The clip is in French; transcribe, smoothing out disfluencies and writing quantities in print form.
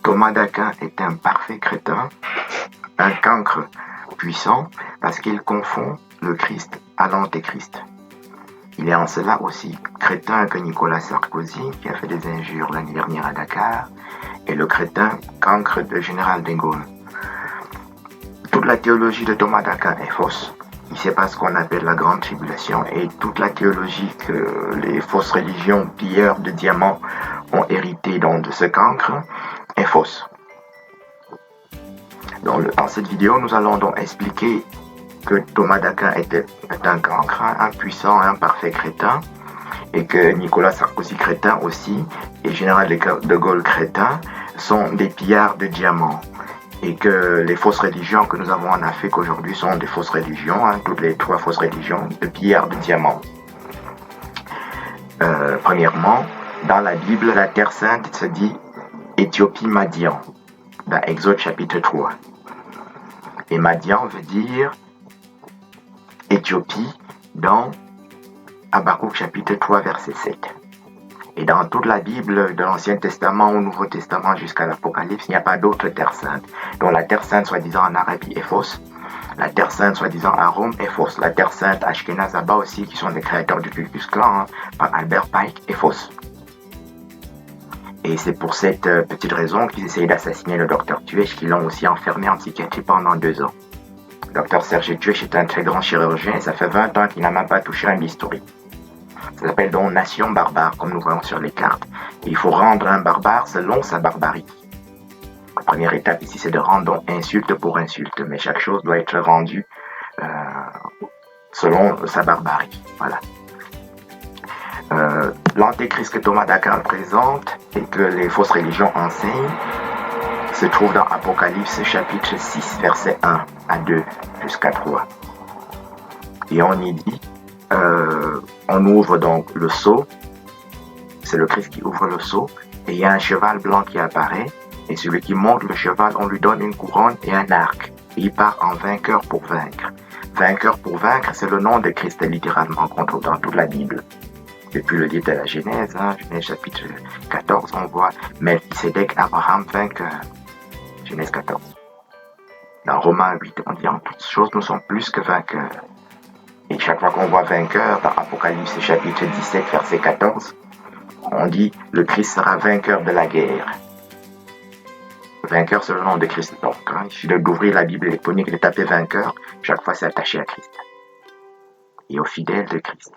Thomas d'Aquin est un parfait crétin, un cancre puissant, parce qu'il confond le Christ à l'Antéchrist. Il est en cela aussi crétin que Nicolas Sarkozy, qui a fait des injures l'année dernière à Dakar, et le crétin cancre de Général de Gaulle. Toute la théologie de Thomas d'Aquin est fausse. Il sait pas ce qu'on appelle la grande tribulation, et toute la théologie que les fausses religions pilleurs de diamants ont hérité de ce cancre est fausse. Dans cette vidéo, nous allons donc expliquer que Thomas d'Aquin est un cancre, un puissant, un parfait crétin, et que Nicolas Sarkozy crétin aussi, et Général de Gaulle crétin, sont des pillards de diamants. Et que les fausses religions que nous avons en Afrique aujourd'hui sont des fausses religions, toutes les trois fausses religions de pillards de diamants. Premièrement, dans la Bible, la Terre Sainte se dit Éthiopie-Madian, dans Exode chapitre 3. Et Madian veut dire Éthiopie dans Habakkuk chapitre 3 verset 7. Et dans toute la Bible, de l'Ancien Testament au Nouveau Testament jusqu'à l'Apocalypse, il n'y a pas d'autre Terre Sainte. Donc la Terre Sainte soi-disant en Arabie est fausse. La Terre Sainte soi-disant à Rome est fausse. La Terre Sainte Ashkenaz Abba aussi, qui sont des créateurs du Ku Klux Klan, par Albert Pike, est fausse. Et c'est pour cette petite raison qu'ils essayent d'assassiner le docteur Tuech, qui l'ont aussi enfermé en psychiatrie pendant 2 ans. Le docteur Serge Tuech est un très grand chirurgien et ça fait 20 ans qu'il n'a même pas touché un bistouri. Ça s'appelle donc nation barbare, comme nous voyons sur les cartes. Et il faut rendre un barbare selon sa barbarie. La première étape ici, c'est de rendre donc insulte pour insulte, mais chaque chose doit être rendue selon sa barbarie. Voilà. L'antéchrist que Thomas d'Aquin présente et que les fausses religions enseignent se trouve dans Apocalypse chapitre 6, versets 1 à 2 jusqu'à 3. Et on y dit, on ouvre donc le sceau, c'est le Christ qui ouvre le sceau, et il y a un cheval blanc qui apparaît, et celui qui monte le cheval, on lui donne une couronne et un arc, et il part en vainqueur pour vaincre. Vainqueur pour vaincre, c'est le nom de Christ littéralement qu'on trouve dans toute la Bible. Depuis le livre de la Genèse, Genèse chapitre 14, on voit Melchisédek, Abraham, vainqueur. Genèse 14. Dans Romains 8, on dit en toutes choses, nous sommes plus que vainqueurs. Et chaque fois qu'on voit vainqueur, dans Apocalypse chapitre 17, verset 14, on dit le Christ sera vainqueur de la guerre. Vainqueur, c'est le nom de Christ. Donc, il suffit d'ouvrir la Bible électronique et de taper vainqueur. Chaque fois, c'est attaché à Christ et aux fidèles de Christ.